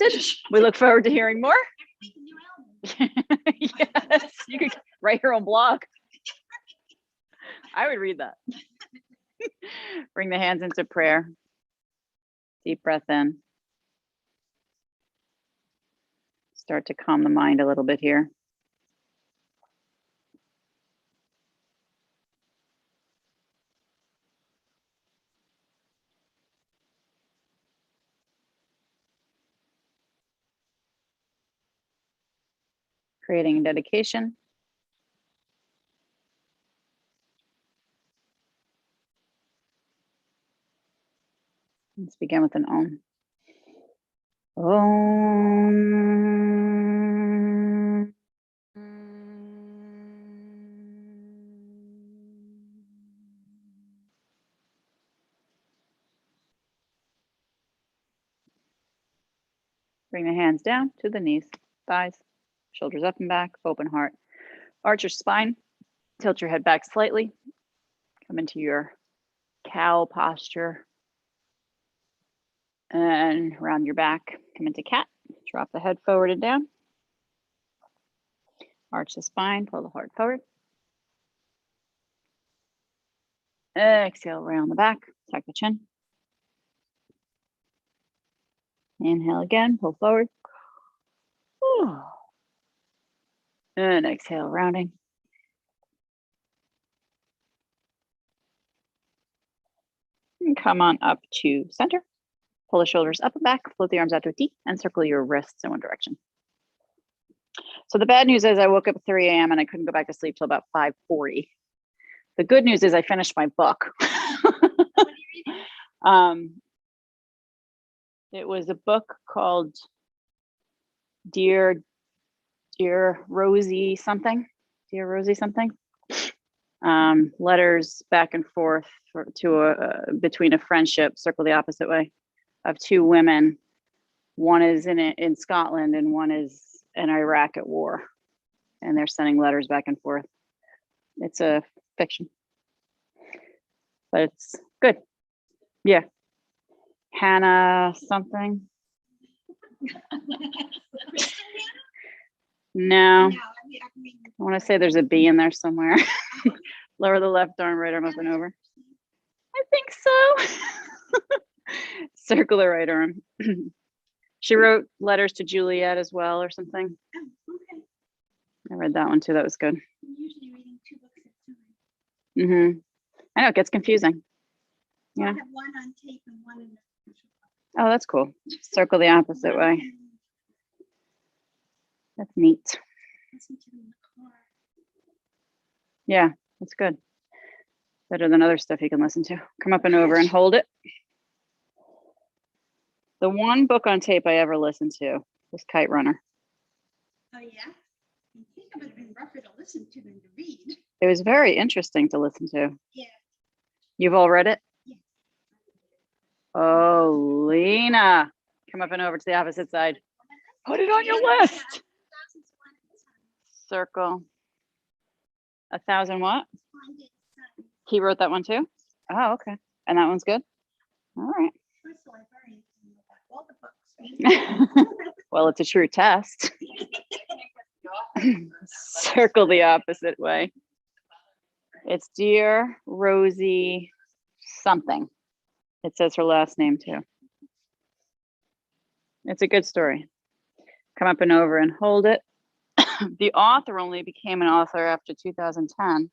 accepted. We look forward to hearing more. Yes, you could write your own blog. I would read that. Bring the hands into prayer. Deep breath in. Start to calm the mind a little bit here. Creating a dedication. Let's begin with an Om. Om. Bring the hands down to the knees, thighs, shoulders up and back, open heart. Arch your spine, tilt your head back slightly. Come into your cow posture. And round your back, come into cat. Drop the head forward and down. Arch the spine, pull the heart forward. Exhale, round the back, tuck the chin. Inhale again, pull forward. And exhale, rounding. And come on up to center. Pull the shoulders up and back, float the arms out to a T, and circle your wrists in one direction. So the bad news is I woke up at 3 a.m. and I couldn't go back to sleep till about 5:40. The good news is I finished my book. It was a book called Dear Rosie something. Dear Rosie something. Letters back and forth between a friendship, circle the opposite way, of two women. One is in Scotland and one is in Iraq at war, and they're sending letters back and forth. It's a fiction, but it's good. Yeah, Hannah something. No, I want to say there's a B in there somewhere. Lower the left arm, right arm up and over. I think so. Circle the right arm. She wrote letters to Juliet as well or something. Oh, okay. I read that one too. That was good. I'm usually reading 2 books at a time. I know, it gets confusing. So Yeah. I have one on tape and one in the commercial book. Oh, that's cool. Circle the opposite way. That's neat. Listen to them in the car. Yeah, that's good. Better than other stuff you can listen to. Come up and over and hold it. The one book on tape I ever listened to was Kite Runner. Oh yeah? I think it would have been rougher to listen to than to read. It was very interesting to listen to. Yeah. You've all read it? Yeah. Oh, Lena. Come up and over to the opposite side. Put it on your list. Circle. 1,000 what? He wrote that one too? Oh, okay. And that one's good? All right. All the books. Well, it's a true test. Circle the opposite way. It's Dear Rosie something. It says her last name too. It's a good story. Come up and over and hold it. The author only became an author after 2010,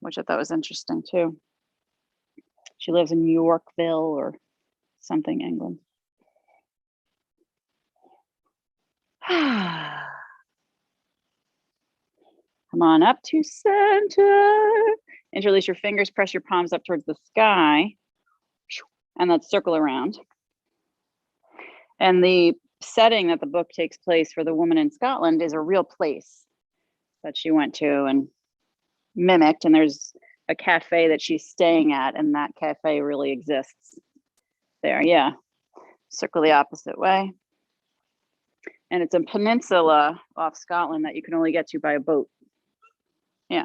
which I thought was interesting too. She lives in Yorkville or something, England. Come on up to center. Interlace your fingers, press your palms up towards the sky, and let's circle around. And the setting that the book takes place for the woman in Scotland is a real place that she went to and mimicked. And there's a cafe that she's staying at, and that cafe really exists there. Yeah. Circle the opposite way. And it's a peninsula off Scotland that you can only get to by a boat. Yeah.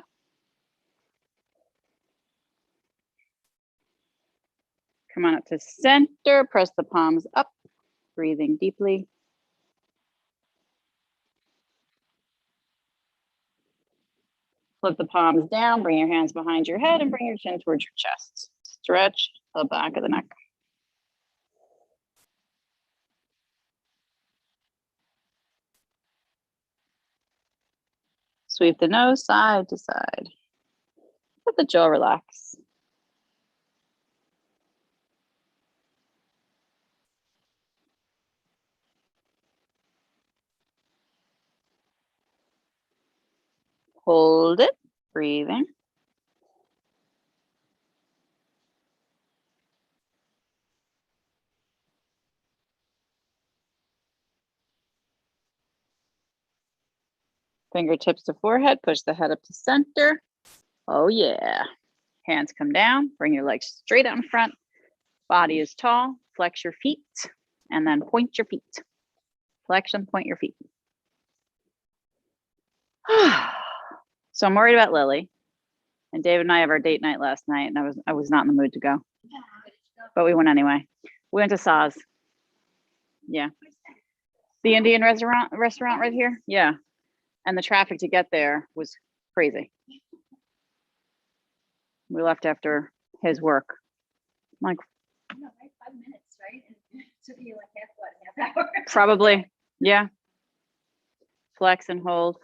Come on up to center, press the palms up. breathing deeply. Flip the palms down, bring your hands behind your head and bring your chin towards your chest. Stretch the back of the neck. Sweep the nose side to side. Let the jaw relax. Hold it, breathing. Fingertips to forehead, push the head up to center. Oh yeah. Hands come down, bring your legs straight out in front. Body is tall, flex your feet, and then point your feet. Flex and point your feet. So I'm worried about Lily. And David and I have our date night last night, and I was not in the mood to go. But we went anyway. We went to Saz. Yeah. The Indian restaurant right here? Yeah. And the traffic to get there was crazy. We left after his work. I'm like, No, right, 5 minutes, right? And so you like half hour. probably, yeah. Flex and hold,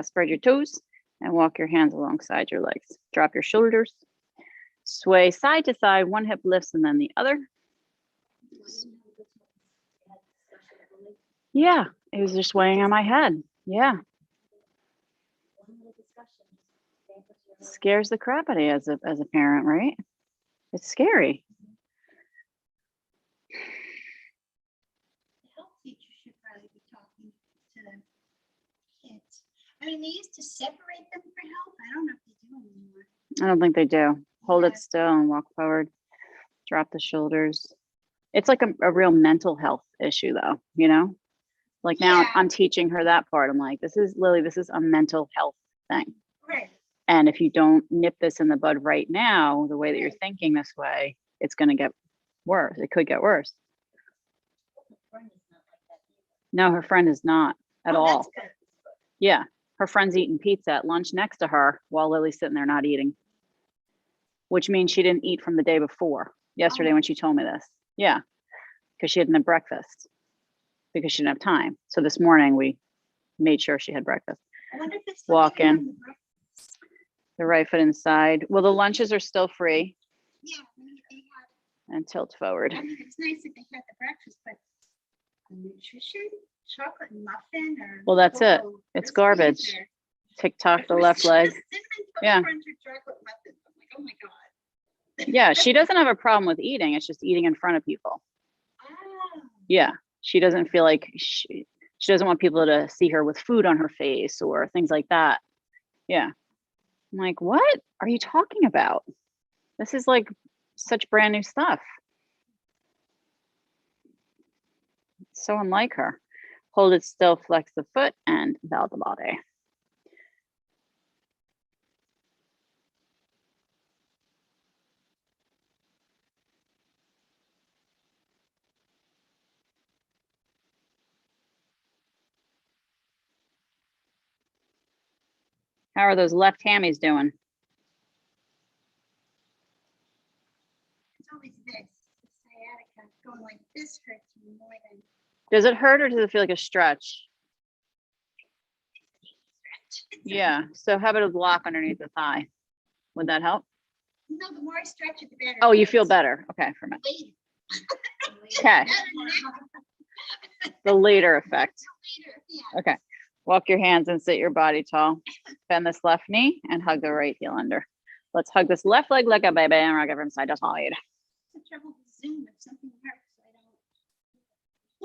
spread your toes and walk your hands alongside your legs. Drop your shoulders. Sway side to side, one hip lifts and then the other. Yeah, it was just weighing on my head. Yeah. Scares the crap out of you as a parent, right? It's scary. The health teacher should probably be talking to the kids. I mean, they used to separate them for help. I don't know if they do anymore. I don't think they do. Hold Yeah. it still and walk forward. Drop the shoulders. It's like a real mental health issue though, you know? Like now Yeah. I'm teaching her that part. I'm like, this is Lily, this is a mental health thing. Right. And if you don't nip this in the bud right now, the way that you're thinking this way, it's going to get worse. It could get worse. No, her friend is not at all. That's good. Yeah. Her friend's eating pizza at lunch next to her while Lily's sitting there not eating, which means she didn't eat from the day before yesterday when she told me this. Yeah. Because she hadn't had breakfast because she didn't have time. So this morning we made sure she had breakfast. I wonder if it's Walk something on in. the breakfast. The right foot inside. Well, the lunches are still free Yeah, I mean, they have, and tilt forward. I mean, it's nice that they had the breakfast, but a nutrition, chocolate muffin or. Well, that's it. Cocoa It's Krispies garbage. or- TikTok the It was left leg. just cinnamon Toast Yeah. Crunch or chocolate muffins. I'm like, oh my God. Yeah, she doesn't have a problem with eating. It's just eating in front of people. Ah, Yeah, she doesn't feel like she doesn't want people to see her with food on her face or things like that. Yeah. I'm like, what are you talking about? This is like such brand new stuff. So unlike her. Hold it still, flex the foot and bow the body. How are those left hammies doing? it's always this. The sciatica going like this hurts me more than Does it hurt or does it feel like a stretch? stretch. Yeah. So how about a block underneath the thigh? Would that help? No, the more I stretch it, the better. Oh, it you feel gets. better. Okay, for a minute. Later. Okay. Better now. The later effect. Later, yeah. Okay. Walk your hands and sit your body tall. Bend this left knee and hug the right heel under. Let's hug this left leg like a baby and rock it from side to side. The trouble with Zoom, if something hurts,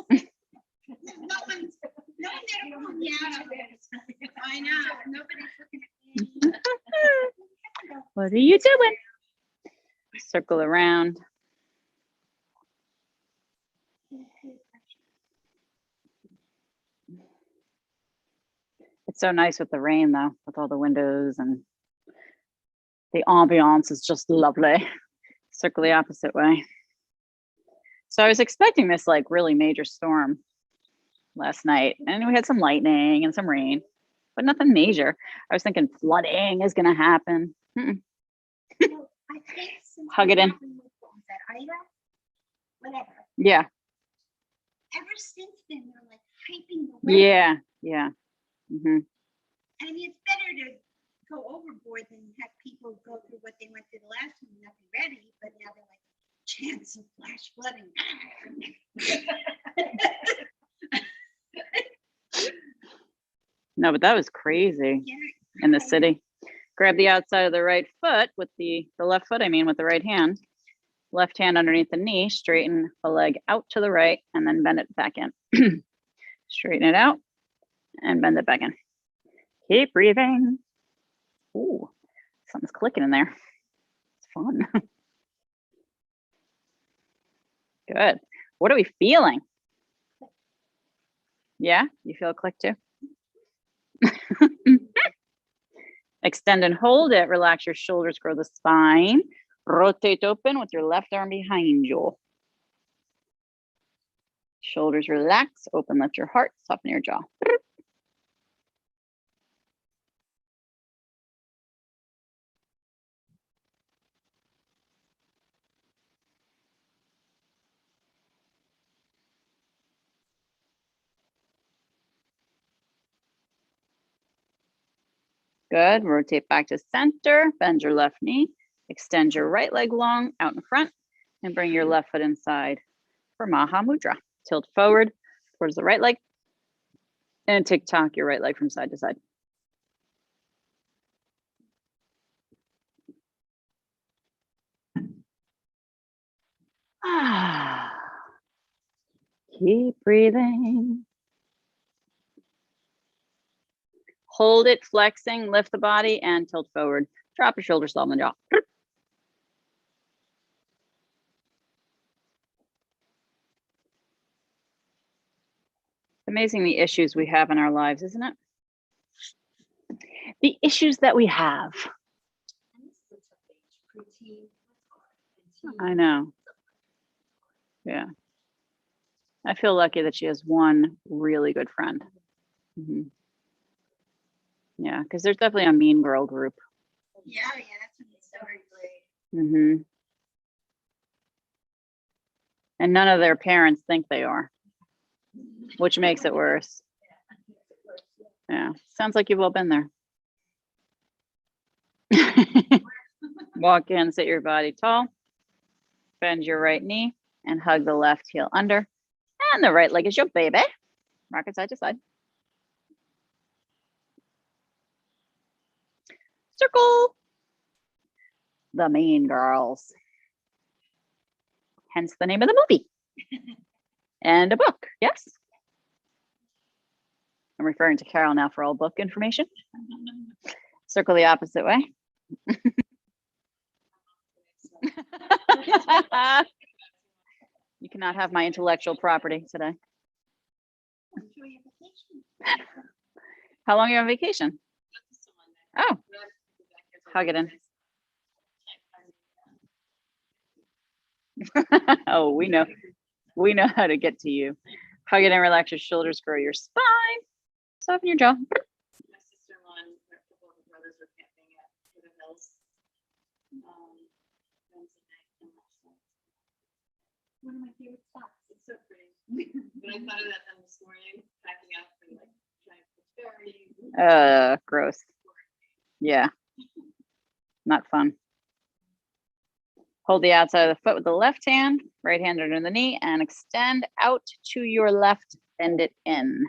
I don't. No one's ever on the outside. I know, nobody's looking at me. What are you doing? Circle around. It's so nice with the rain though, with all the windows and the ambiance is just lovely. Circle the opposite way. So I was expecting this like really major storm last night, and we had some lightning and some rain, but nothing major. I was thinking flooding is gonna happen. Mm-mm. Well, I think since Hug what it in. happened with, what was that, Ida? Whatever. Yeah, Ever since then, they're like hyping the weather. yeah, yeah. Hmm. I mean, it's better to go overboard than have people go through what they went through the last one and not be ready. But now they're like, chance of flash flooding. No, but that was crazy Yeah, in the I know. city. Grab the outside of the right foot with the left foot, I mean, with the right hand. Left hand underneath the knee, straighten the leg out to the right, and then bend it back in. Straighten it out and bend it back in. Keep breathing. Ooh, something's clicking in there. It's fun. Good. What are we feeling? Yeah, you feel a click too? Extend and hold it. Relax your shoulders, grow the spine. Rotate open with your left arm behind you. Shoulders relax, open, lift your heart, soften your jaw. Good. Rotate back to center. Bend your left knee. Extend your right leg long out in front and bring your left foot inside for Maha Mudra. Tilt forward towards the right leg and tick-tock your right leg from side to side. Keep breathing. Hold it, flexing, lift the body and tilt forward. Drop your shoulders, soften the jaw. Amazing the issues we have in our lives, isn't it? The issues that we have. I know. Yeah. I feel lucky that she has one really good friend. Mhm. Yeah, because there's definitely a mean girl group. yeah, that's when they started. Hmm. And none of their parents think they are, which makes it worse. Yeah, sounds like you've all been there. Walk in, sit your body tall, bend your right knee and hug the left heel under. And the right leg is your baby. Rock it side to side. Circle. The Mean Girls. Hence the name of the movie. And a book, yes? I'm referring to Carol now for all book information. Circle the opposite way. You cannot have my intellectual property today. Enjoy your vacation. How long are you on vacation? Oh, hug it in. Oh, we know how to get to you. Hug it in, relax your shoulders, grow your spine, soften your jaw. My sister-in-law and a couple of her brothers were camping at the hills. Wednesday night and last night. One of my favorite spots. It's so pretty. But I thought of that then this morning, packing up for like trying to put berries. Gross. Yeah, not fun. Hold the outside of the foot with the left hand, right hand under the knee, and extend out to your left, bend it in.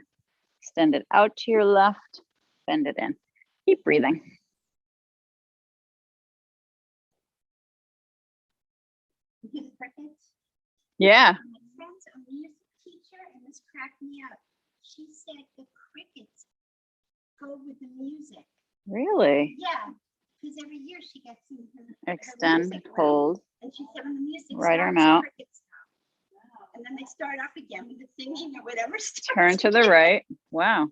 Extend it out to your left, bend it in. Keep breathing. His crickets. Yeah. My friend's a music teacher, and this cracked me up. She said the crickets go with the music. Really? Yeah, because every year she gets in her Extend, music room, hold. and she said when the music Right stops, arm the out. crickets stop. And then they start up again with the singing or whatever. Turn to the right. Wow.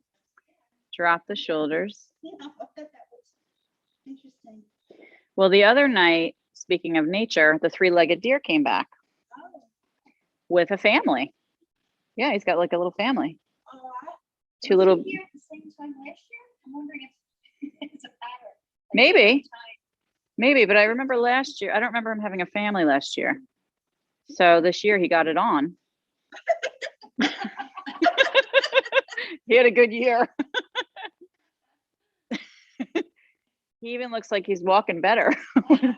Drop the shoulders. Yeah, I thought that was interesting. Well, the other night, speaking of nature, the three-legged deer came back. Oh, with a family. Yeah, he's got like a little family. Oh, Two was he little, here at the same time last year? I'm wondering if it's a pattern. Like, Maybe. every time- maybe, but I remember last year, I don't remember him having a family last year. So this year he got it on. He had a good year. He even looks like he's walking better. You know,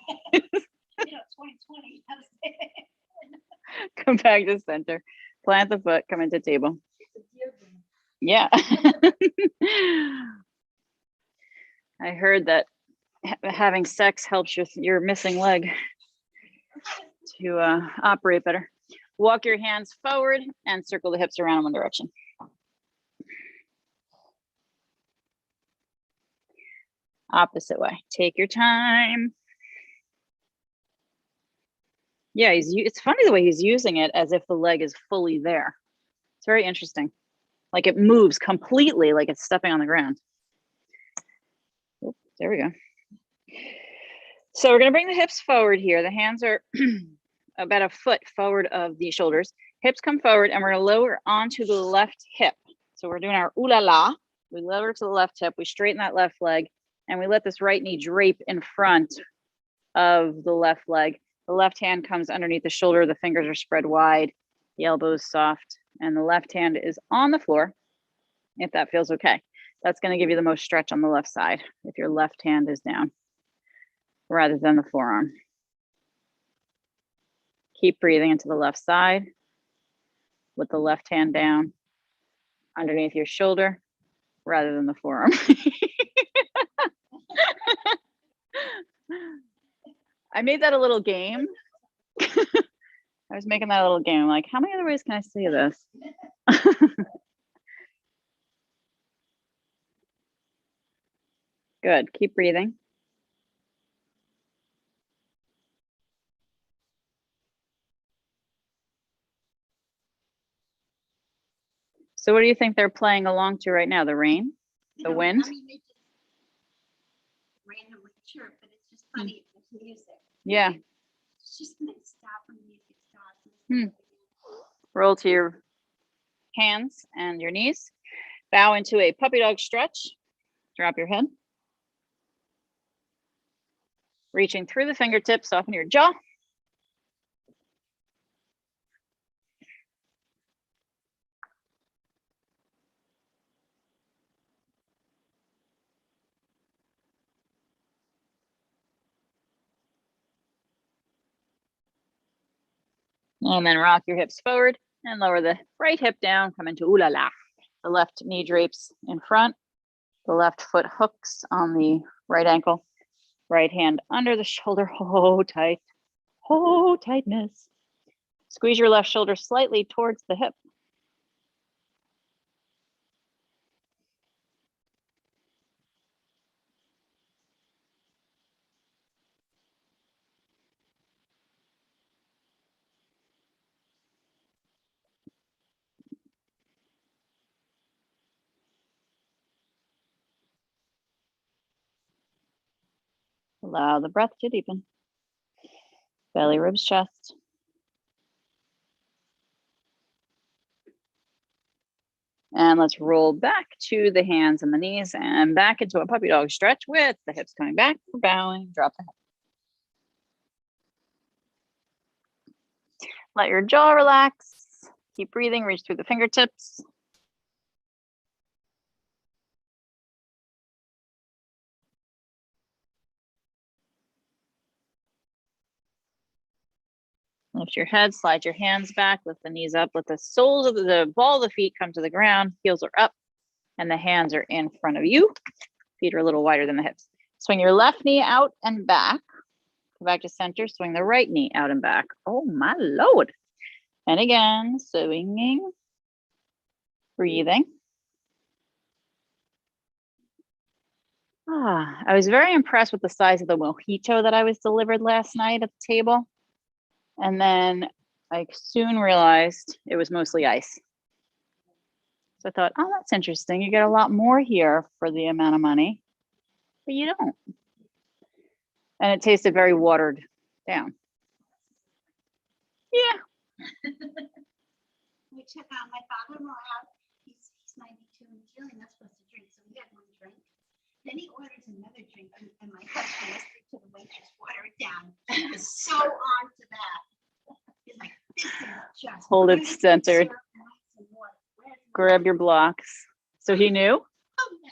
2020. how's that? Come back to center. Plant the foot, come into table. It's a deer game. Yeah. I heard that having sex helps your missing leg to operate better. Walk your hands forward and circle the hips around in one direction. Opposite way. Take your time. Yeah, it's funny the way he's using it as if the leg is fully there. It's very interesting. Like it moves completely, like it's stepping on the ground. Oop, there we go. So we're going to bring the hips forward here. The hands are about a foot forward of the shoulders. Hips come forward and we're going to lower onto the left hip. So we're doing our ooh la la. We lower to the left hip. We straighten that left leg and we let this right knee drape in front of the left leg. The left hand comes underneath the shoulder. The fingers are spread wide. The elbow is soft and the left hand is on the floor. If that feels okay. That's going to give you the most stretch on the left side if your left hand is down rather than the forearm. Keep breathing into the left side with the left hand down underneath your shoulder rather than the forearm. I made that a little game. I was making that a little game. Like, how many other ways can I say this? Good. Keep breathing. So what do you think they're playing along to right now? The rain? You The know, wind? I mean, they just randomly chirp, but it's just funny with music. Yeah. It's just when it stops when the music stops. Roll to your hands and your knees. Bow into a puppy dog stretch. Drop your head. Reaching through the fingertips, soften your jaw. And then rock your hips forward and lower the right hip down. Come into ooh la la. The left knee drapes in front. The left foot hooks on the right ankle. Right hand under the shoulder. Hold tight. Hold tightness. Squeeze your left shoulder slightly towards the hip. Allow the breath to deepen. Belly, ribs, chest. And let's roll back to the hands and the knees and back into a puppy dog stretch with the hips coming back. We're bowing, drop the head. Let your jaw relax. Keep breathing, reach through the fingertips. Lift your head, slide your hands back, lift the knees up, let the soles of the ball of the feet come to the ground, heels are up, and the hands are in front of you. Feet are a little wider than the hips. Swing your left knee out and back. Go back to center, swing the right knee out and back. Oh my Lord. And again, swinging, breathing. I was very impressed with the size of the mojito that I was delivered last night at the table. And then I soon realized it was mostly ice. So I thought, oh, that's interesting. You get a lot more here for the amount of money, but you don't. And it tasted very watered down. Yeah. we took my father-in-law out. He's 92 and he's really not supposed to drink, so we had one drink. Then he orders another drink, and my husband whispered to the waitress, "Water it down." He was so on to that. He's like, "This is just Hold it why is centered. served nice and water? Where's the Grab water?" your blocks. So he knew. Oh, yeah.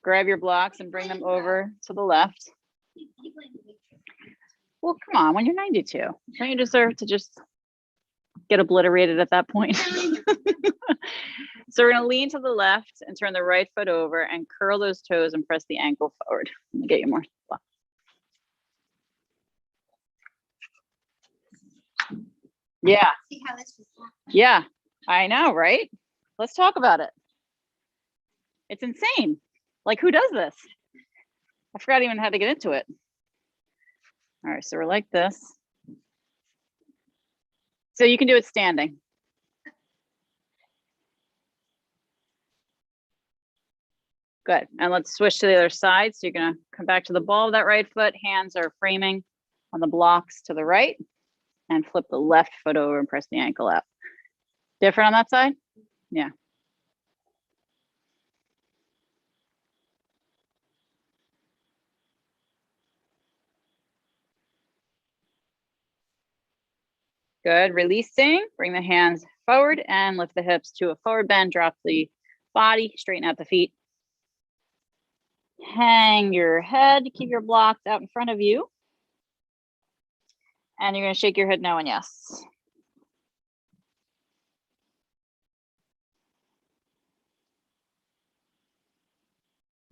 Grab your blocks and bring them over to the left. He blamed the waitress. Well, come on, when you're 92, don't you deserve to just get obliterated at that point? So we're gonna lean to the left and turn the right foot over and curl those toes and press the ankle forward. Let me get you more. Yeah, See how this was done? yeah, I know, right? Let's talk about it. It's insane. Like, who does this? I forgot even how to get into it. All right, so we're like this. So you can do it standing. Good. And let's switch to the other side. So you're going to come back to the ball of that right foot. Hands are framing on the blocks to the right and flip the left foot over and press the ankle out. Different on that side? Yeah. Good. Releasing. Bring the hands forward and lift the hips to a forward bend. Drop the body. Straighten out the feet. Hang your head. Keep your blocks out in front of you. And you're going to shake your head no and yes.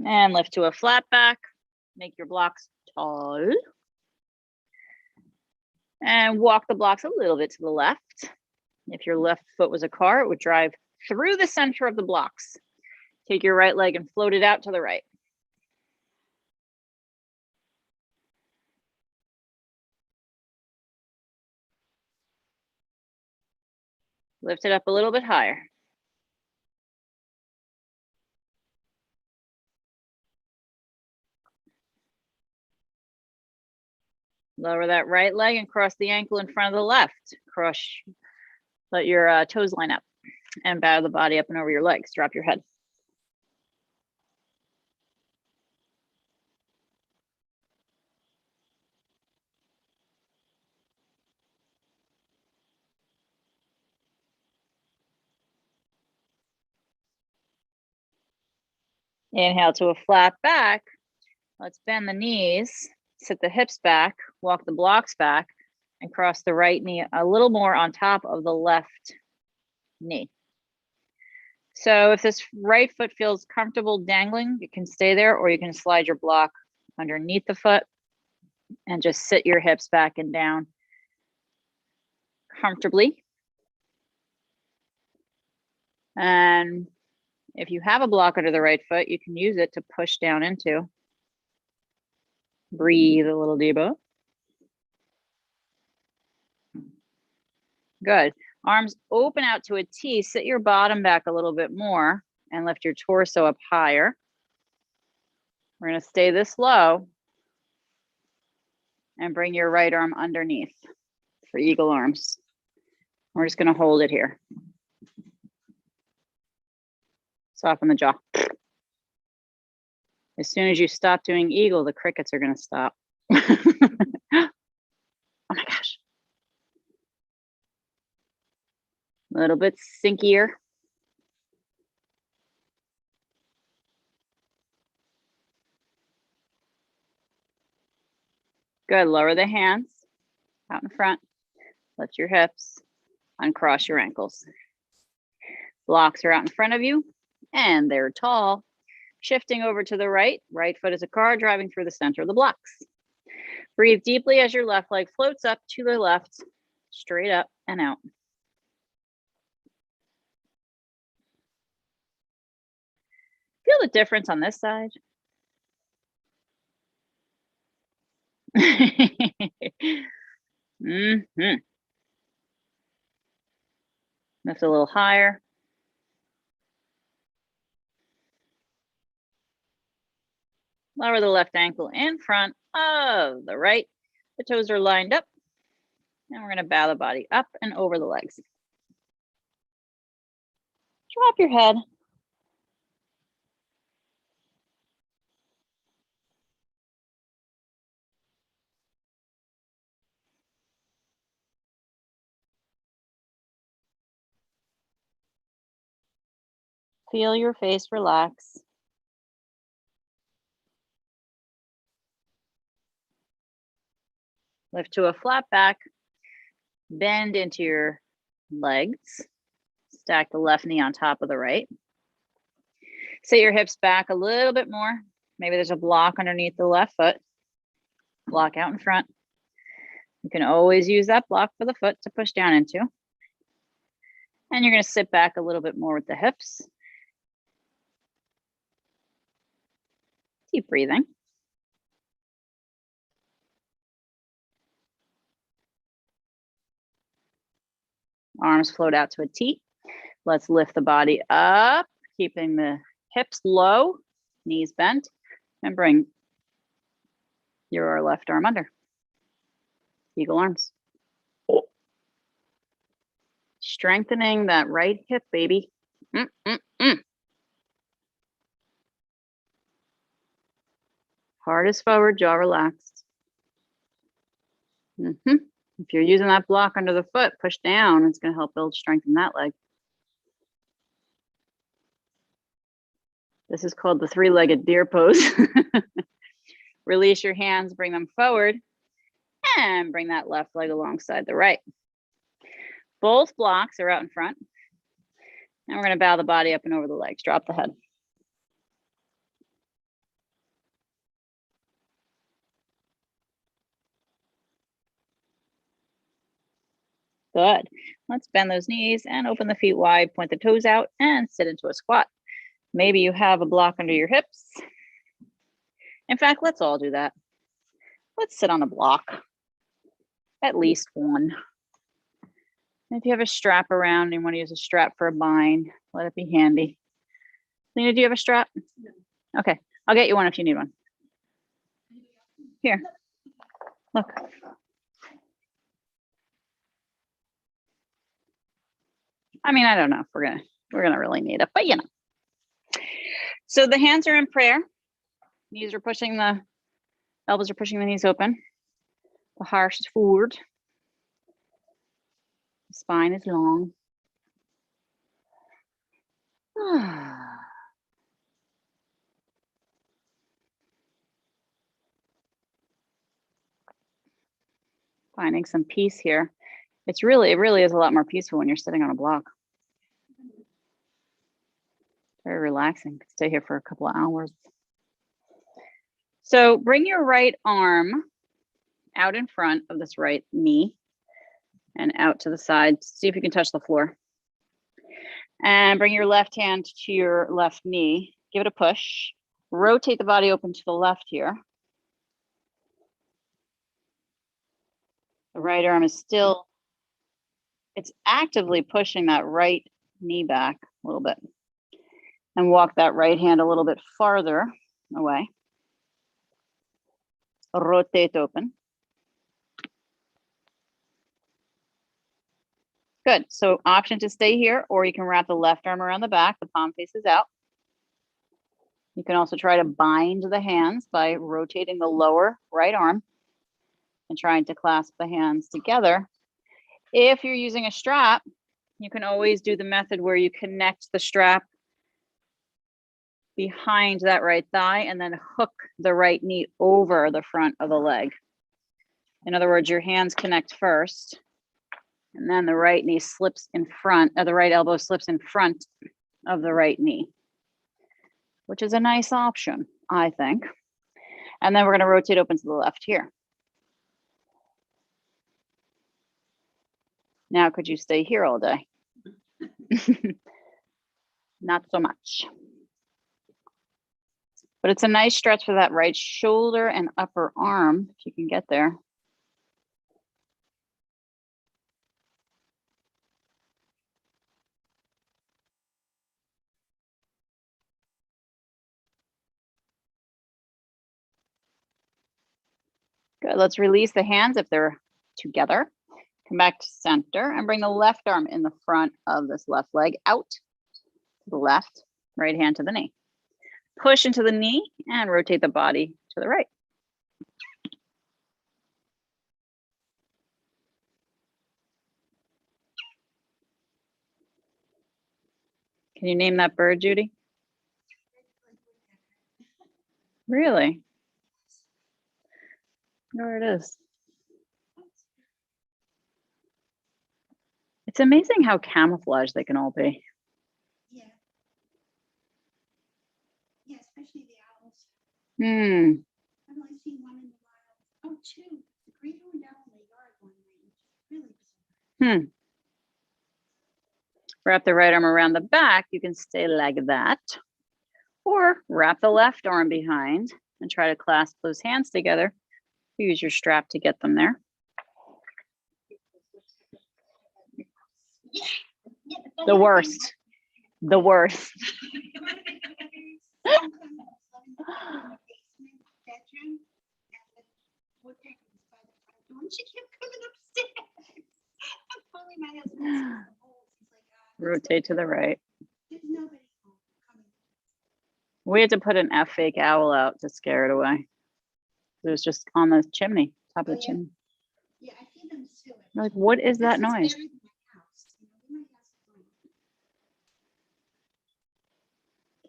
And lift to a flat back. Make your blocks tall. And walk the blocks a little bit to the left. If your left foot was a car, it would drive through the center of the blocks. Take your right leg and float it out to the right. Lift it up a little bit higher. Lower that right leg and cross the ankle in front of the left. Let your toes line up and bow the body up and over your legs. Drop your head. Inhale to a flat back. Let's bend the knees, sit the hips back, walk the blocks back, and cross the right knee a little more on top of the left knee. So if this right foot feels comfortable dangling, you can stay there, or you can slide your block underneath the foot and just sit your hips back and down comfortably. And if you have a block under the right foot, you can use it to push down into. Breathe a little deeper. Good. Arms open out to a T. Sit your bottom back a little bit more and lift your torso up higher. We're going to stay this low and bring your right arm underneath for eagle arms. We're just going to hold it here. Soften the jaw. As soon as you stop doing eagle, the crickets are going to stop. Oh my gosh. A little bit sinkier. Good. Lower the hands out in front. Lift your hips. Uncross your ankles. Blocks are out in front of you and they're tall. Shifting over to the right. Right foot is a car driving through the center of the blocks. Breathe deeply as your left leg floats up to the left, straight up and out. Feel the difference on this side? Mm-hmm. Lift a little higher. Lower the left ankle in front of the right. The toes are lined up. And we're going to bow the body up and over the legs. Drop your head. Feel your face relax. Lift to a flat back. Bend into your legs. Stack the left knee on top of the right. Sit your hips back a little bit more. Maybe there's a block underneath the left foot. Block out in front. You can always use that block for the foot to push down into. And you're going to sit back a little bit more with the hips. Keep breathing. Arms float out to a T. Let's lift the body up, keeping the hips low, knees bent, and bring your left arm under. Eagle arms. Strengthening that right hip, baby. Heart is forward, jaw relaxed. If you're using that block under the foot, push down. It's going to help build strength in that leg. This is called the three-legged deer pose. Release your hands, bring them forward, and bring that left leg alongside the right. Both blocks are out in front. And we're going to bow the body up and over the legs. Drop the head. Good. Let's bend those knees and open the feet wide, point the toes out, and sit into a squat. Maybe you have a block under your hips. In fact, let's all do that. Let's sit on a block, at least one. If you have a strap around and you want to use a strap for a bind, let it be handy. Lena, do you have a strap? No. Okay, I'll get you one if you need one. Here, look. I mean, I don't know if we're gonna really need it, but you know. So the hands are in prayer. Knees are pushing the elbows are pushing the knees open. The heart is forward. The spine is long. Finding some peace here. It really is a lot more peaceful when you're sitting on a block. Very relaxing. Stay here for a couple of hours. So bring your right arm out in front of this right knee and out to the side. See if you can touch the floor. And bring your left hand to your left knee. Give it a push. Rotate the body open to the left here. The right arm is still, it's actively pushing that right knee back a little bit. And walk that right hand a little bit farther away. Rotate open. Good. So option to stay here, or you can wrap the left arm around the back. The palm faces out. You can also try to bind the hands by rotating the lower right arm and trying to clasp the hands together. If you're using a strap, you can always do the method where you connect the strap behind that right thigh and then hook the right knee over the front of the leg. In other words, your hands connect first, and then the right knee slips in front, the right elbow slips in front of the right knee, which is a nice option, I think. And then we're going to rotate open to the left here. Now, could you stay here all day? Not so much. But it's a nice stretch for that right shoulder and upper arm, if you can get there. Good. Let's release the hands if they're together. Come back to center and bring the left arm in the front of this left leg out. to the left, right hand to the knee. Push into the knee and rotate the body to the right. Can you name that bird, Judy? Really? There it is. It's amazing how camouflaged they can all be. Yeah. Yeah, especially the owls. Hmm. I've only seen one in the wild. Oh, two. The great horned owl in the yard one night. Really bizarre. Hmm. Wrap the right arm around the back. You can stay like that. Or wrap the left arm behind and try to clasp those hands together. Use your strap to get them there. Yeah. Yeah, but The one thing- worst. The worst. Sometimes I'm in the basement bedroom, and the woodpecker was by the front door, and she kept coming upstairs. And finally my husband sees the holes. He's like, Rotate to the right. there's nobody home coming. We had to put an F fake owl out to scare it away. It was just on the chimney, top of the Oh, yeah. chimney. Yeah, I feed them too. We're like, what is that noise? Buried in my house. You know, my house is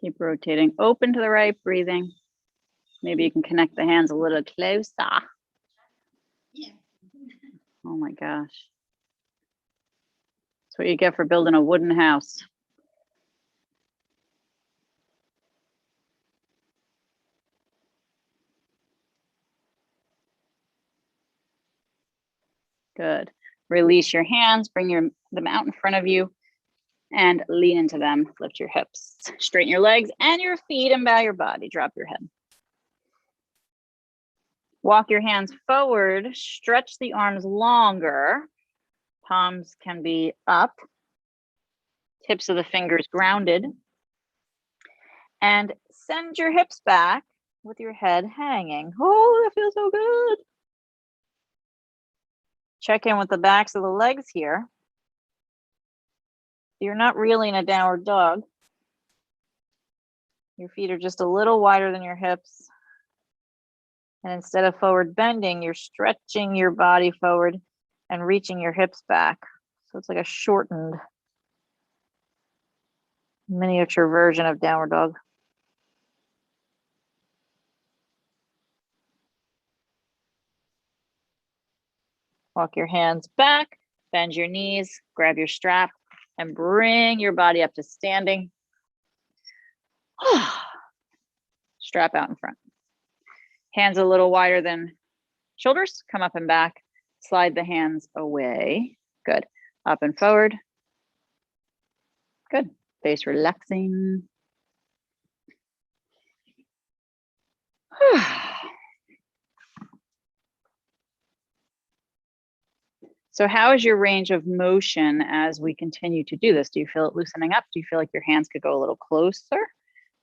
gone. Keep rotating. Open to the right, breathing. Maybe you can connect the hands a little closer. Yeah. Oh my gosh. That's what you get for building a wooden house. Good. Release your hands, bring them out in front of you and lean into them. Lift your hips, straighten your legs and your feet and bow your body. Drop your head. Walk your hands forward, stretch the arms longer. Palms can be up, tips of the fingers grounded. And send your hips back with your head hanging. Oh, that feels so good. Check in with the backs of the legs here. You're not really in a downward dog. Your feet are just a little wider than your hips. And instead of forward bending, you're stretching your body forward and reaching your hips back. So it's like a shortened miniature version of downward dog. Walk your hands back, bend your knees, grab your strap, and bring your body up to standing. Strap out in front. Hands a little wider than shoulders. Come up and back. Slide the hands away. Good. Up and forward. Good. Face relaxing. So how is your range of motion as we continue to do this? Do you feel it loosening up? Do you feel like your hands could go a little closer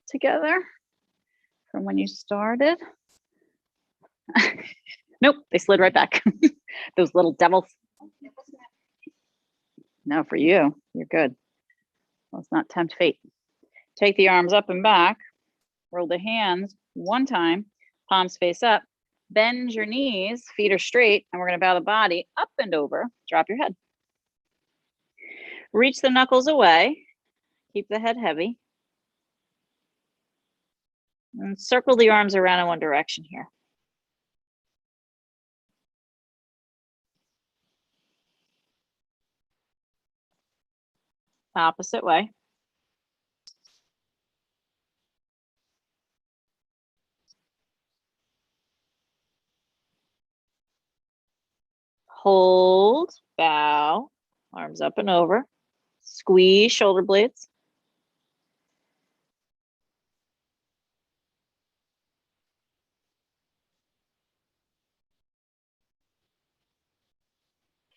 together from when you started? Nope, they slid right back. Those little devils. No, for you, you're good. Let's not tempt fate. Take the arms up and back. Roll the hands one time, palms face up. Bend your knees, feet are straight, and we're going to bow the body up and over. Drop your head. Reach the knuckles away. Keep the head heavy. And circle the arms around in one direction here. Opposite way. Hold, bow, arms up and over. Squeeze shoulder blades.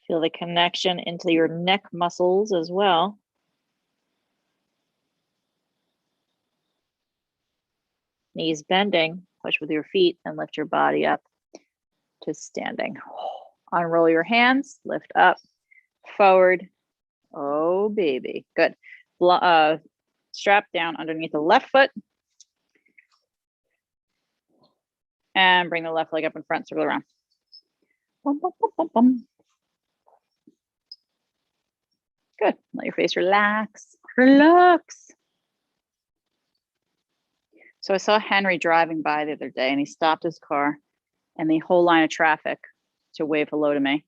Feel the connection into your neck muscles as well. Knees bending, push with your feet and lift your body up to standing. Unroll your hands, lift up, forward. Oh, baby. Good. strap down underneath the left foot. And bring the left leg up in front, circle around. Bum, bum, bum, bum, bum. Good. Let your face relax. Relax. So I saw Henry driving by the other day and he stopped his car and the whole line of traffic to wave hello to me.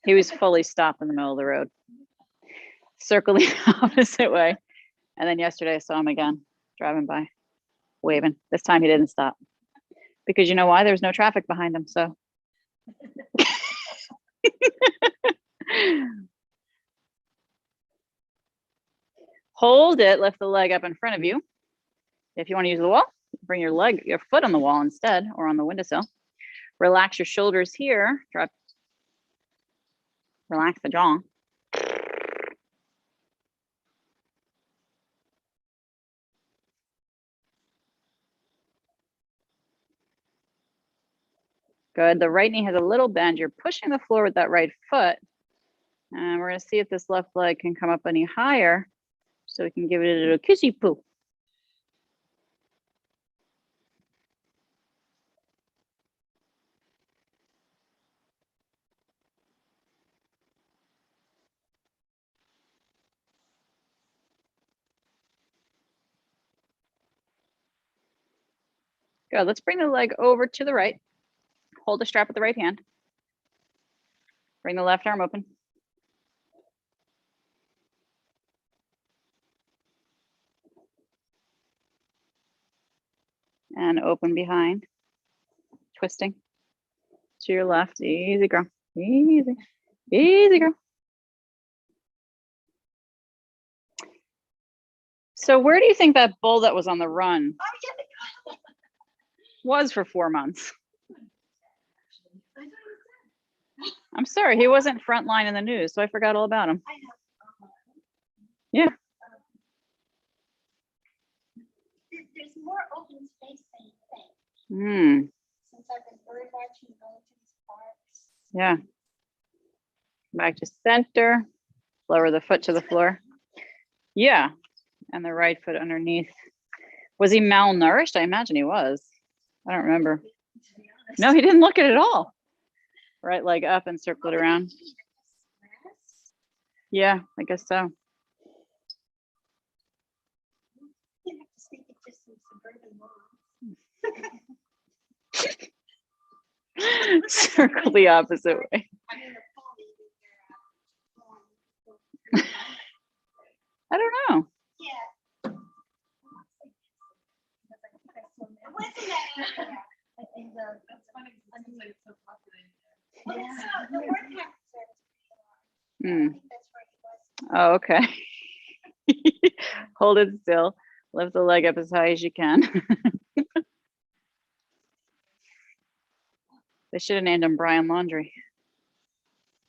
He was fully stopped in the middle of the road, circling the opposite way. And then yesterday I saw him again driving by, waving. This time he didn't stop because you know why? There's no traffic behind him. So. Hold it, lift the leg up in front of you. If you want to use the wall, bring your foot on the wall instead, or on the windowsill. Relax your shoulders here. Drop. Relax the jaw. Good. The right knee has a little bend. You're pushing the floor with that right foot. And we're going to see if this left leg can come up any higher so we can give it a little kissy poo. Good. Let's bring the leg over to the right. Hold the strap with the right hand. Bring the left arm open. And open behind. Twisting to your left. Easy, girl. Easy. Easy, girl. So where do you think that bull that was on the run was for 4 months? I'm sorry, he wasn't frontline in the news, so I forgot all about him. Yeah. There's more open space than you think. Since I've been bird watching, going to these parks. Yeah. Back to center. Lower the foot to the floor. Yeah. And the right foot underneath. Was he malnourished? I imagine he was. I don't remember. No, he didn't look at it at all. Right leg up and circle it around. Yeah, I guess so. You have to speak it just some suburban moms. Circle the opposite way. I mean, the pony, I don't know. yeah. Wasn't that? I think That's funny, 'cause it seems like it's so popular. well, it's the word happens there. I Hmm. think that's where he was. Oh, okay. Hold it still. Lift the leg up as high as you can. They should have named him Brian Laundry.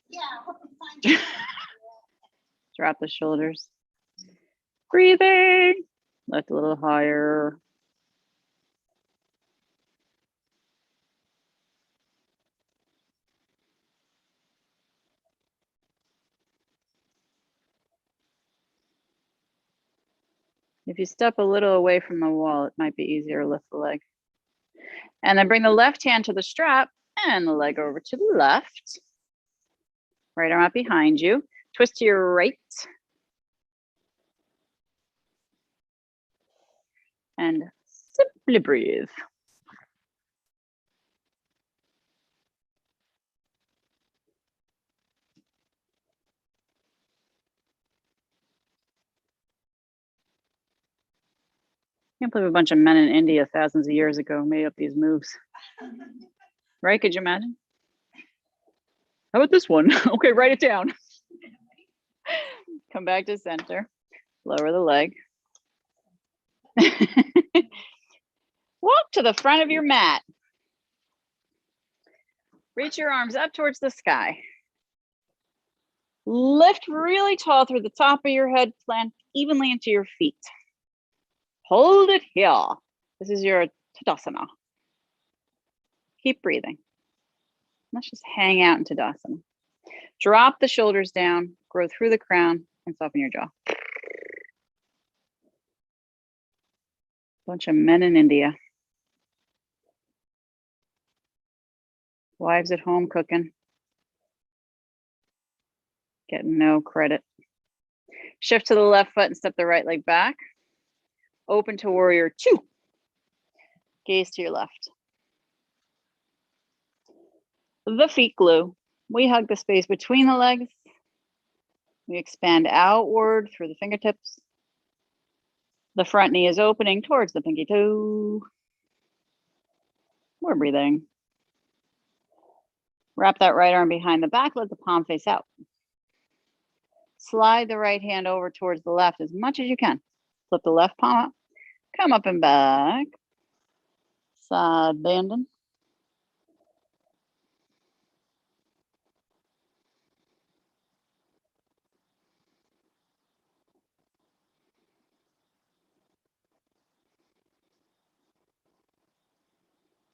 Yeah, I hope we find him. Drop the shoulders. Breathing. Lift a little higher. If you step a little away from the wall, it might be easier to lift the leg. And then bring the left hand to the strap and the leg over to the left. Right arm up behind you. Twist to your right. And simply breathe. I can't believe a bunch of men in India thousands of years ago made up these moves. Right? Could you imagine? How about this one? Okay, write it down. Come back to center. Lower the leg. Walk to the front of your mat. Reach your arms up towards the sky. Lift really tall through the top of your head, plant evenly into your feet. Hold it here. This is your Tadasana. Keep breathing. Let's just hang out in Tadasana. Drop the shoulders down, grow through the crown, and soften your jaw. Bunch of men in India. Wives at home cooking. Getting no credit. Shift to the left foot and step the right leg back. Open to warrior two. Gaze to your left. The feet glue. We hug the space between the legs. We expand outward through the fingertips. The front knee is opening towards the pinky toe. We're breathing. Wrap that right arm behind the back, let the palm face out. Slide the right hand over towards the left as much as you can. Flip the left palm up, come up and back. Side bending.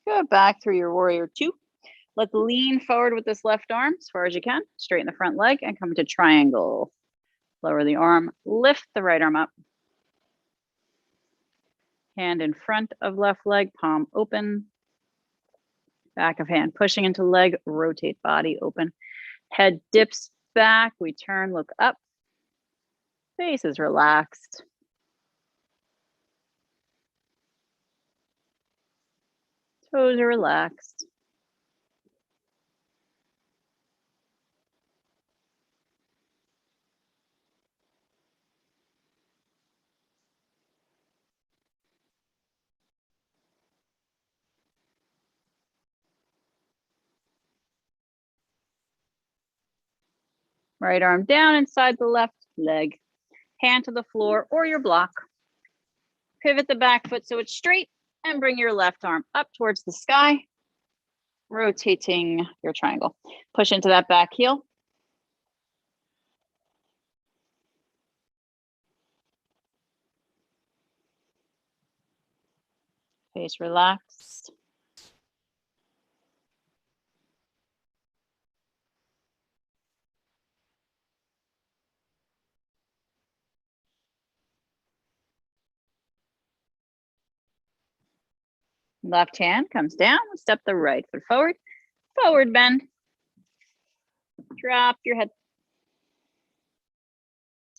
Go back through your warrior two. Let's lean forward with this left arm as far as you can. Straighten the front leg and come into triangle. Lower the arm, lift the right arm up. Hand in front of left leg, palm open. Back of hand pushing into leg, rotate body open. Head dips back, we turn, look up. Face is relaxed. Toes are relaxed. Right arm down inside the left leg. Hand to the floor or your block. Pivot the back foot so it's straight and bring your left arm up towards the sky. Rotating your triangle. Push into that back heel. Face relaxed. Left hand comes down, step the right foot forward, forward bend. Drop your head.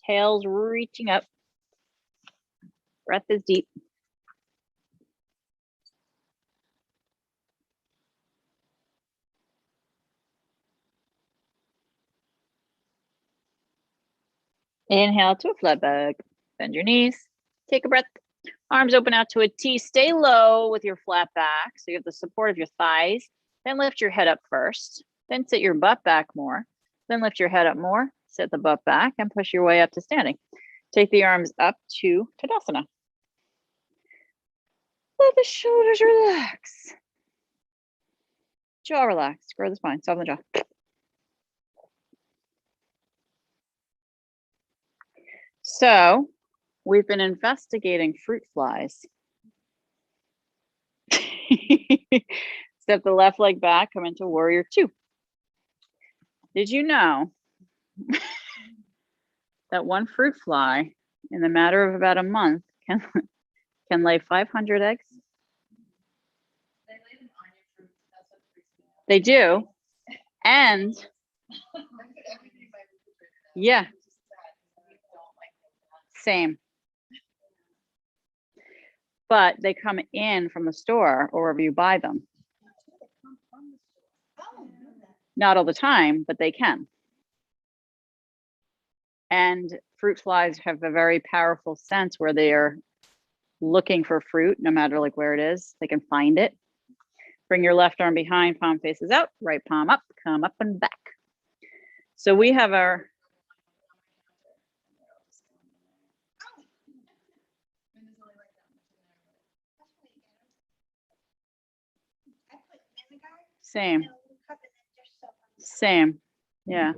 Tail's reaching up. Breath is deep. Inhale to a flat back. Bend your knees. Take a breath. Arms open out to a T. Stay low with your flat back so you have the support of your thighs. Then lift your head up first. Then sit your butt back more. Then lift your head up more. Sit the butt back and push your way up to standing. Take the arms up to Tadasana. Let the shoulders relax. Jaw relax. Grow the spine. Soften the jaw. So we've been investigating fruit flies. Step the left leg back, come into warrior two. Did you know that one fruit fly in the matter of about a month can lay 500 eggs? They lay them on your fruit. That's what freaks me out. They do. And Everything by refrigerator. yeah, Which is sad, 'cause we don't like them. same. But they come in from the store or wherever you buy them. Oh, I know that. Not all the time, but they can. And fruit flies have a very powerful sense where they are looking for fruit, no matter like where it is, they can find it. Bring your left arm behind, palm faces out, right palm up, come up and back. So we have our, I put vinegar same, in a little cup and then just soak on the same, yeah,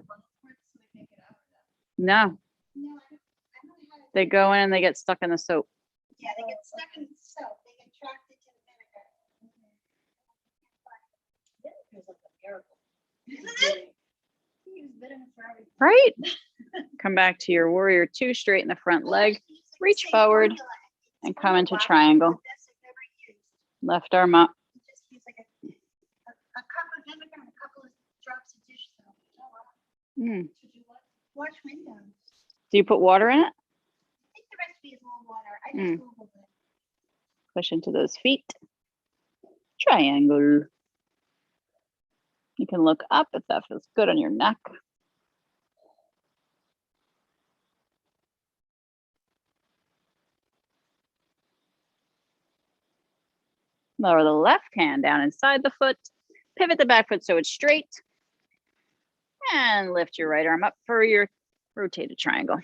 no, No, I don't know how to. they go in and they get stuck in the soap. Yeah, they get stuck in the soap. They get attracted to the vinegar. Vinegar's like a miracle. Isn't it? You use vinegar for everything. Right? Come back to your warrior two, straighten the front leg, reach forward and come into triangle. Best I've ever used. Left arm up. It just feels like a cup of vinegar and a couple of drops of dish soap. Oh, wow. Mm. To do what? Wash windows. Do you put water in it? I think the recipe is a little water. I Mm. just Googled it. Push into those feet. Triangle. You can look up if that feels good on your neck. Lower the left hand down inside the foot. Pivot the back foot so it's straight. And lift your right arm up for your rotated triangle.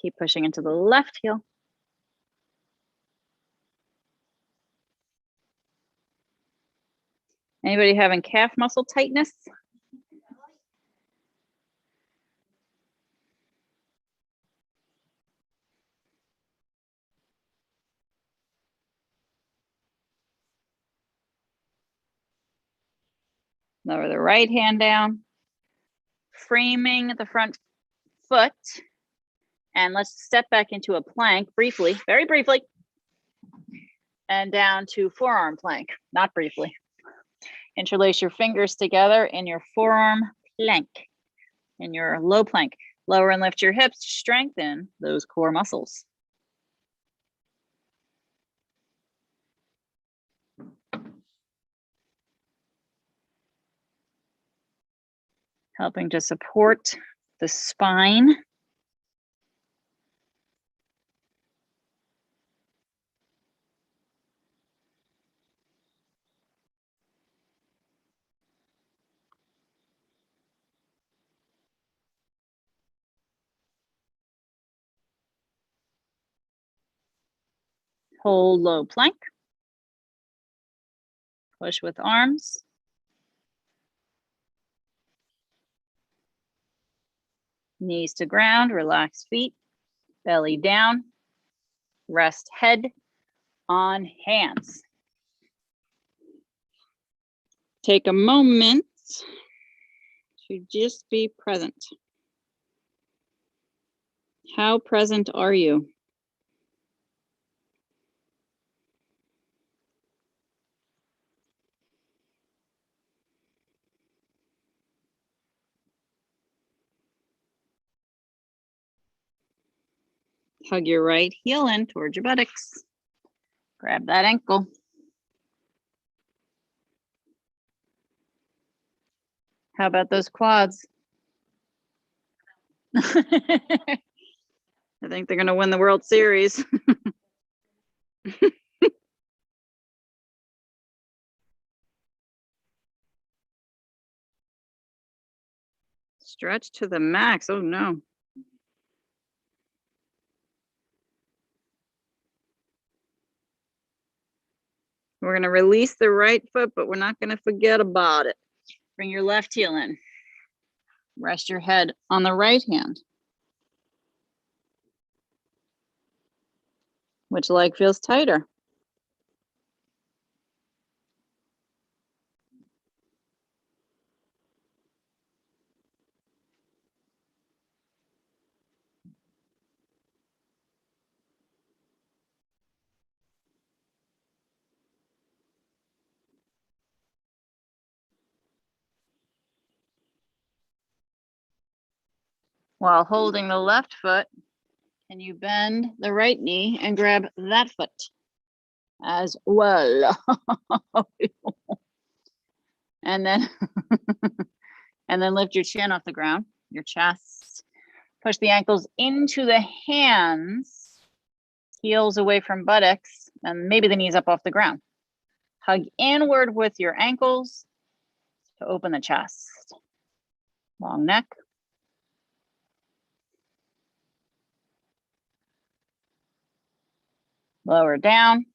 Keep pushing into the left heel. Anybody having calf muscle tightness? Lower the right hand down, framing the front foot. And let's step back into a plank briefly, very briefly, and down to forearm plank, not briefly. Interlace your fingers together in your forearm plank, in your low plank. Lower and lift your hips to strengthen those core muscles. Helping to support the spine. Hold low plank. Push with arms. Knees to ground, relax feet, belly down, rest head on hands. Take a moment to just be present. How present are you? Hug your right heel in towards your buttocks. Grab that ankle. How about those quads? I think they're going to win the World Series. Stretch to the max. Oh no. We're going to release the right foot, but we're not going to forget about it. Bring your left heel in. Rest your head on the right hand. Which leg feels tighter? While holding the left foot, can you bend the right knee and grab that foot as well? And then and then lift your chin off the ground, your chest. Push the ankles into the hands, heels away from buttocks, and maybe the knees up off the ground. Hug inward with your ankles to open the chest. Long neck. Lower down.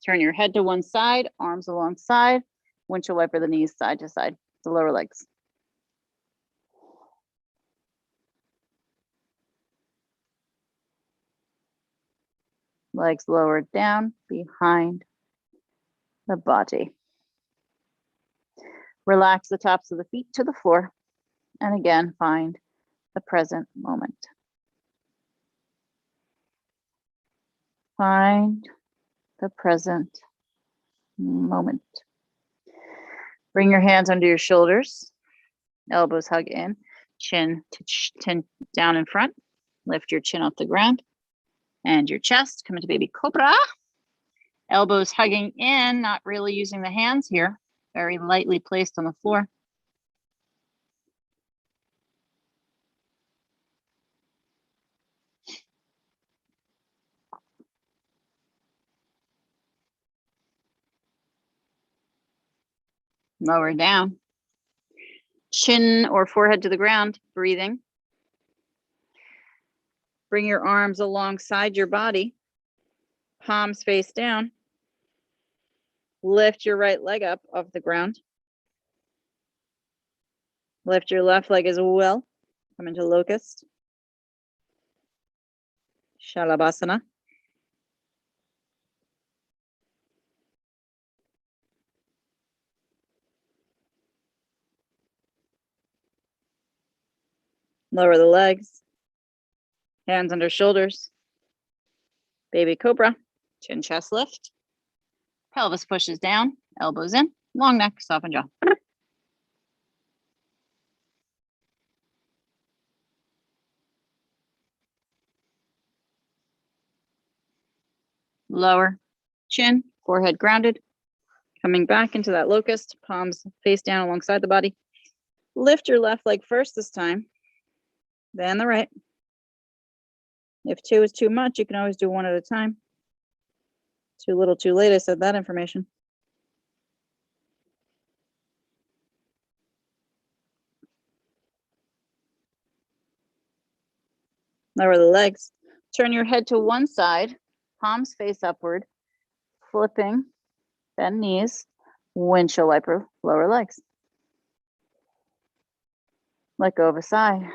Turn your head to one side, arms alongside. Windshield wiper the knees side to side, the lower legs. Legs lowered down behind the body. Relax the tops of the feet to the floor. And again, find the present moment. Find the present moment. Bring your hands under your shoulders. Elbows hug in. Chin to chin down in front. Lift your chin off the ground. And your chest. Come into baby cobra. Elbows hugging in, not really using the hands here. Very lightly placed on the floor. Lower down. Chin or forehead to the ground, breathing. Bring your arms alongside your body. Palms face down. Lift your right leg up off the ground. Lift your left leg as well. Come into locust. Shalabhasana. Lower the legs. Hands under shoulders. Baby cobra. Chin chest lift. Pelvis pushes down. Elbows in. Long neck, soften jaw. Lower. Chin. Forehead grounded. Coming back into that locust. Palms face down alongside the body. Lift your left leg first this time. Then the right. If two is too much, you can always do one at a time. Too little, too late. I said that information. Lower the legs. Turn your head to one side. Palms face upward. Flipping. Bend knees. Windshield wiper. Lower legs. Let go of a sigh.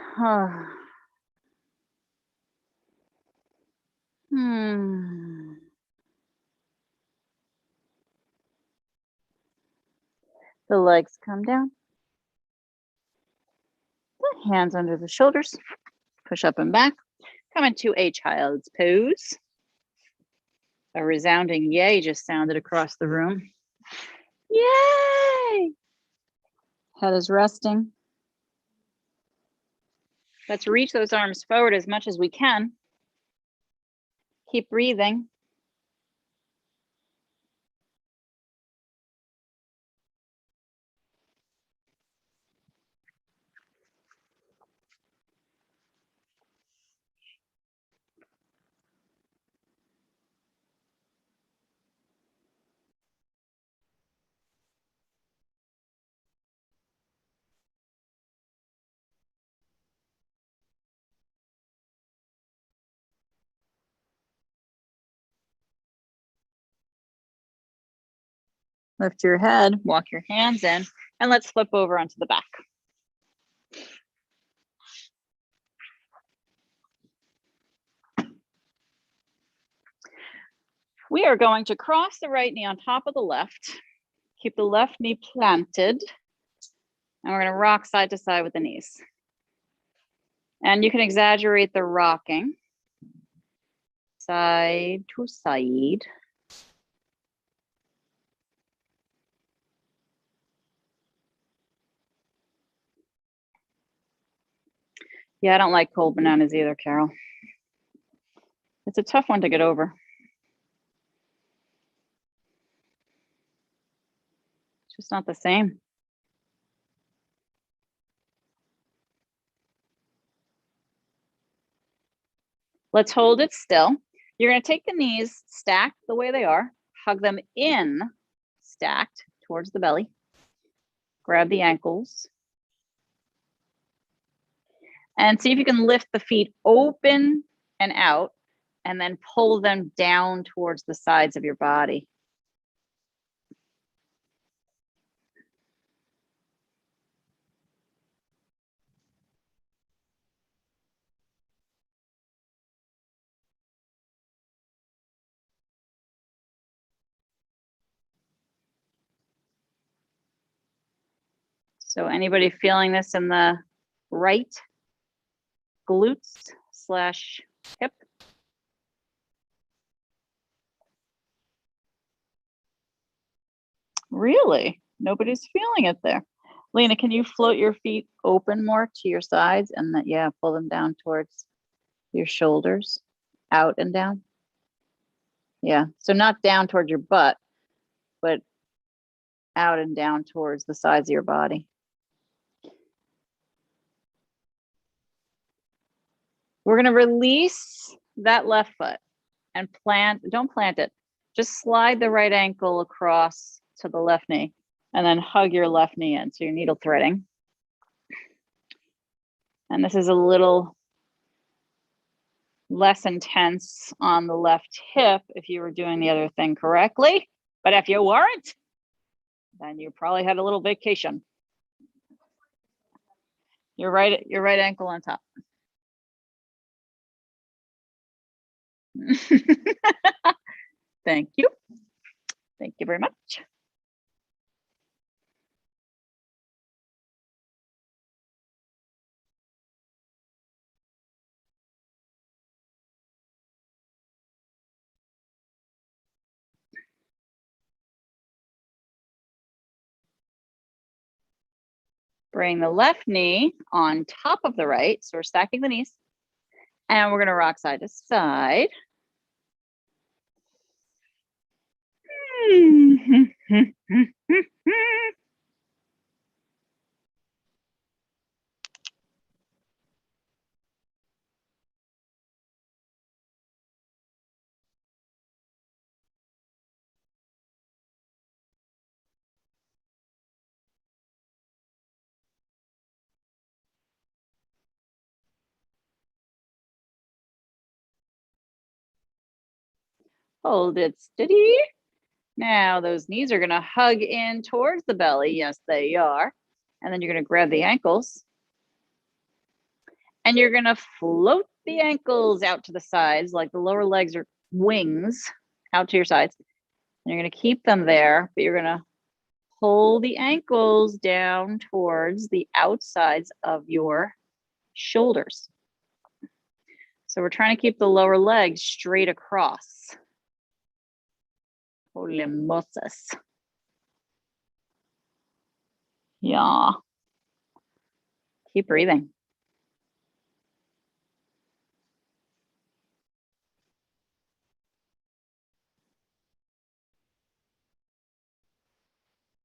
The legs come down. The hands under the shoulders. Push up and back. Come into a child's pose. A resounding yay just sounded across the room. Yay! Head is resting. Let's reach those arms forward as much as we can. Keep breathing. Lift your head, walk your hands in, and let's flip over onto the back. We are going to cross the right knee on top of the left. Keep the left knee planted. And we're going to rock side to side with the knees. And you can exaggerate the rocking. Side to side. Yeah, I don't like cold bananas either, Carol. It's a tough one to get over. It's just not the same. Let's hold it still. You're going to take the knees stacked the way they are, hug them in stacked towards the belly. Grab the ankles. And see if you can lift the feet open and out, and then pull them down towards the sides of your body. So anybody feeling this in the right glutes / hip? Really? Nobody's feeling it there. Lena, can you float your feet open more to your sides and that, yeah, pull them down towards your shoulders, out and down? Yeah, so not down towards your butt, but out and down towards the sides of your body. We're gonna release that left foot and don't plant it. Just slide the right ankle across to the left knee and then hug your left knee in. So you're needle threading. And this is a little less intense on the left hip if you were doing the other thing correctly. But if you weren't, then you probably had a little vacation. Your right ankle on top. Thank you. Thank you very much. Bring the left knee on top of the right. So we're stacking the knees. And we're going to rock side to side. Hold it steady. Now those knees are going to hug in towards the belly. Yes, they are. And then you're going to grab the ankles. And you're going to float the ankles out to the sides, like the lower legs are wings out to your sides. And you're going to keep them there, but you're going to pull the ankles down towards the outsides of your shoulders. So we're trying to keep the lower legs straight across. Holy Moses. Yeah. Keep breathing.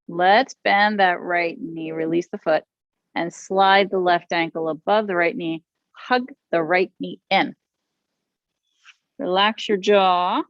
Let's bend that right knee, release the foot, and slide the left ankle above the right knee. Hug the right knee in. Relax your jaw.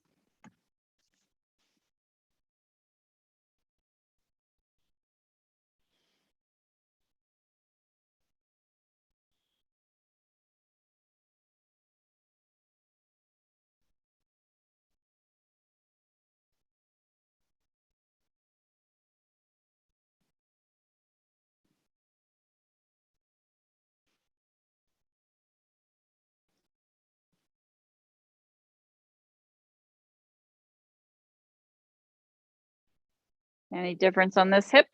Any difference on this hip?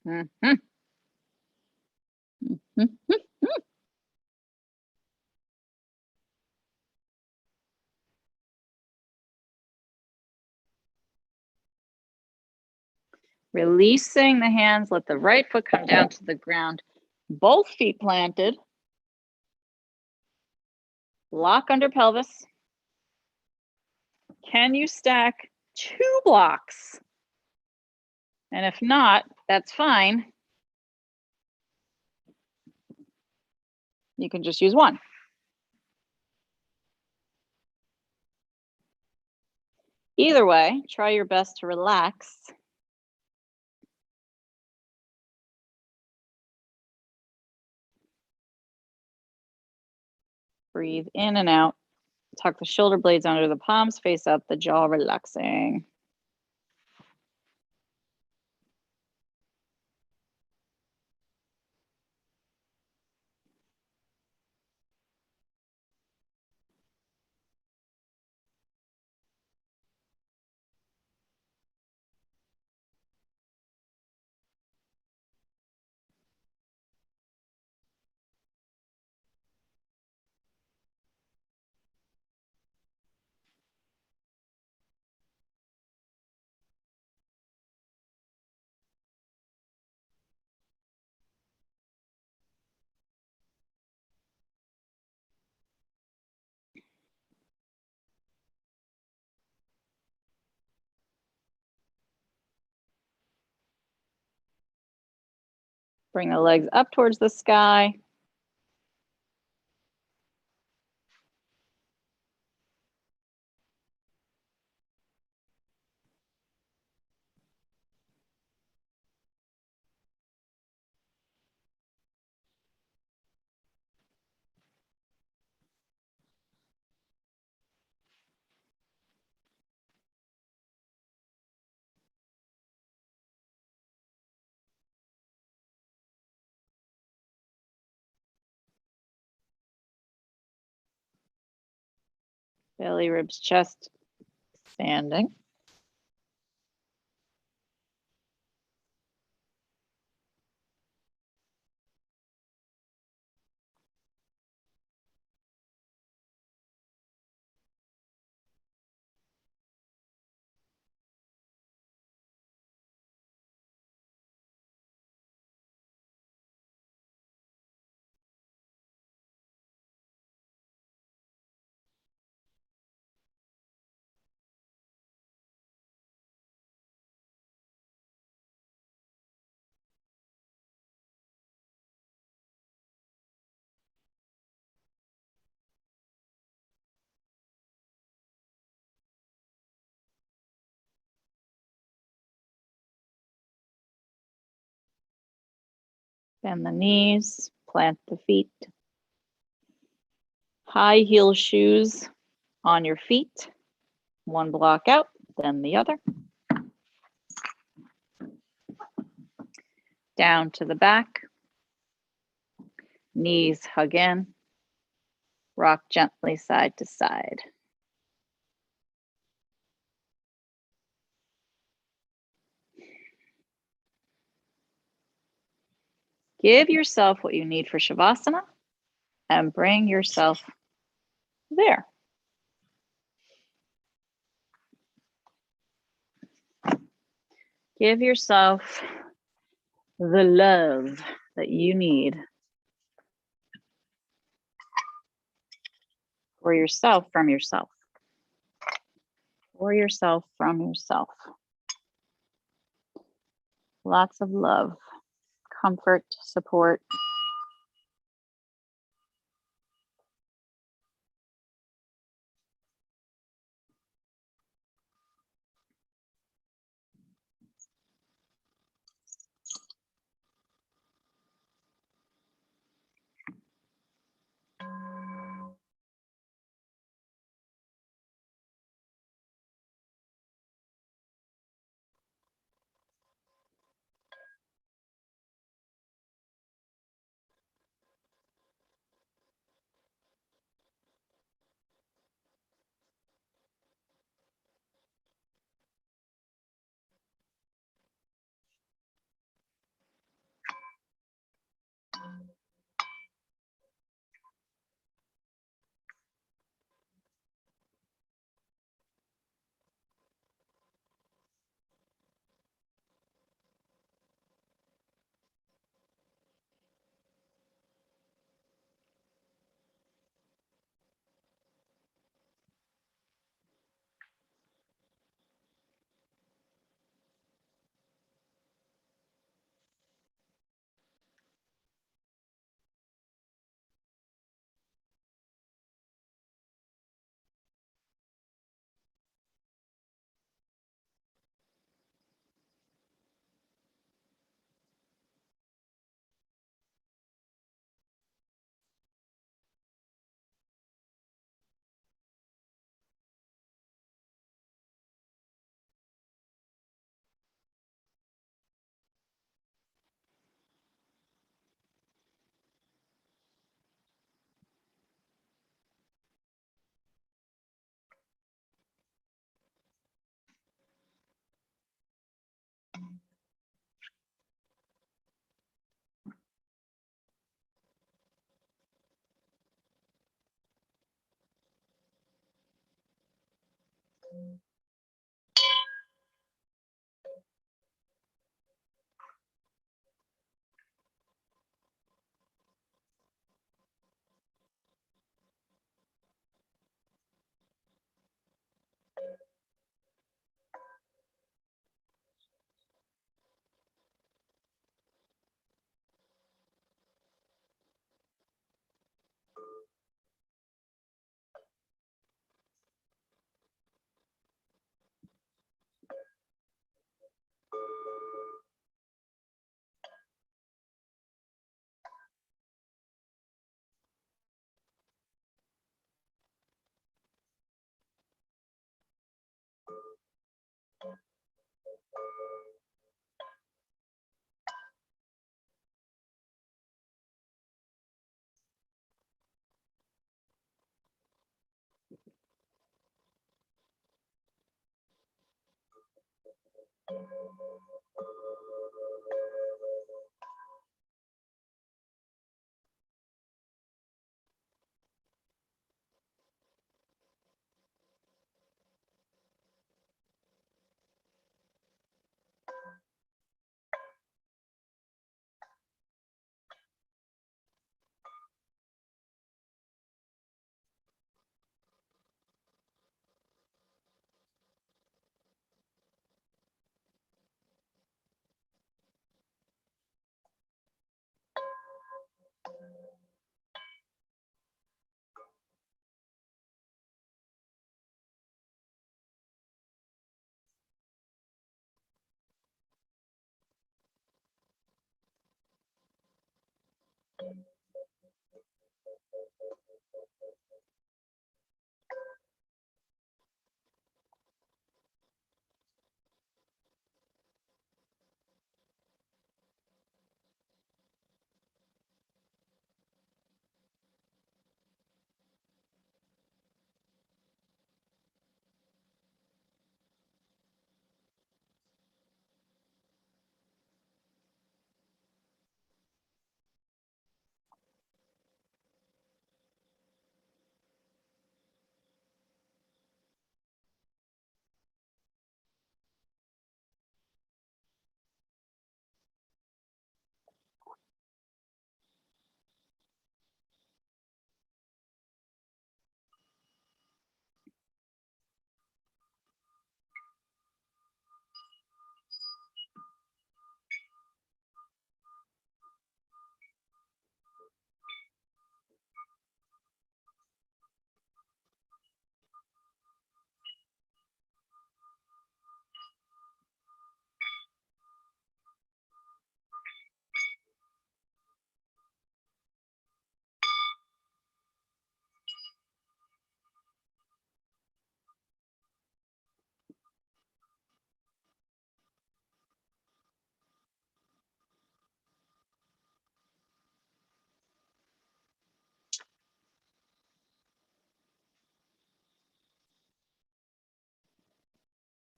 Mm-hmm. Mm-hmm. Releasing the hands, let the right foot come down to the ground. Both feet planted. Lock under pelvis. Can you stack 2 blocks? And if not, that's fine. You can just use 1. Either way, try your best to relax. Breathe in and out. Tuck the shoulder blades under the palms, face up, the jaw relaxing. Bring the legs up towards the sky. Belly, ribs, chest, expanding. Bend the knees, plant the feet. High heel shoes on your feet. One block out, then the other. Down to the back. Knees hug in. Rock gently side to side. Give yourself what you need for Shavasana and bring yourself there. Give yourself the love that you need for yourself from yourself. For yourself from yourself. Lots of love, comfort, support.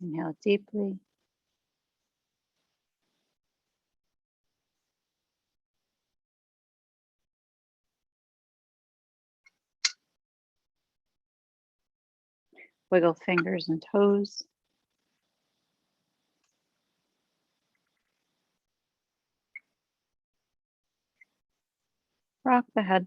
Inhale deeply. Wiggle fingers and toes. Rock the head.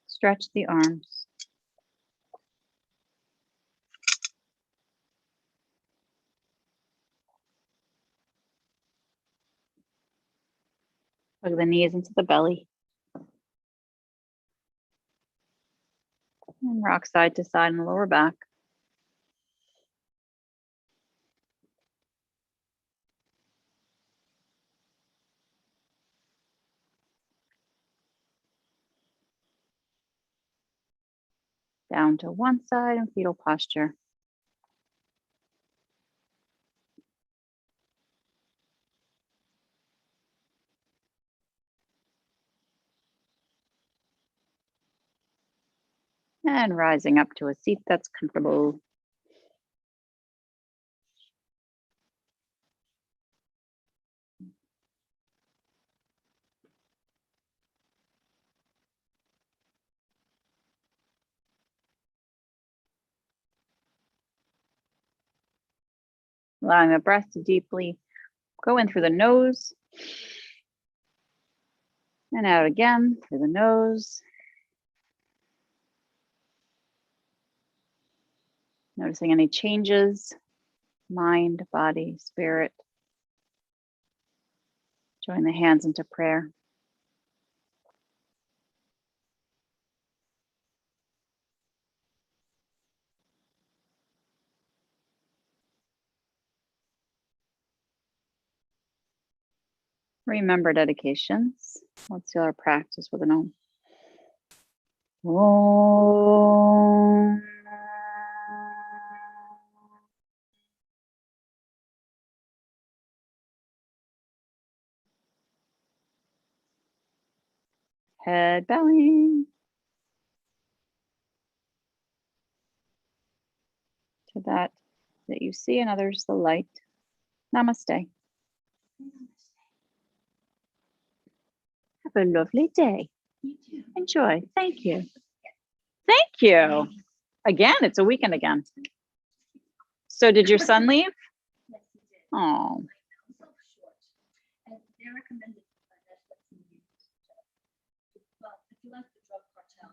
Stretch the arms. Hug the knees into the belly. And rock side to side in the lower back. Down to one side in fetal posture. And rising up to a seat that's comfortable. Allowing the breath to deeply go in through the nose. And out again through the nose. Noticing any changes, mind, body, spirit. Join the hands into prayer. Remember dedications. Let's do our practice with an Om. Om. Head bowing. To that you see in others the light. Namaste. Have a lovely day. You too. Enjoy. Thank you. Thank you. Again, it's a weekend again. So did your son leave? Yes, you did. Oh, So short. And they recommended Netflix movies. Well, if you like the drug cartel,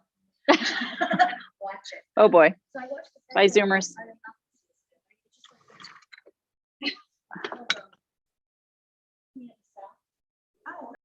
watch it. oh boy. So I watched the Bye, first one. Zoomers. I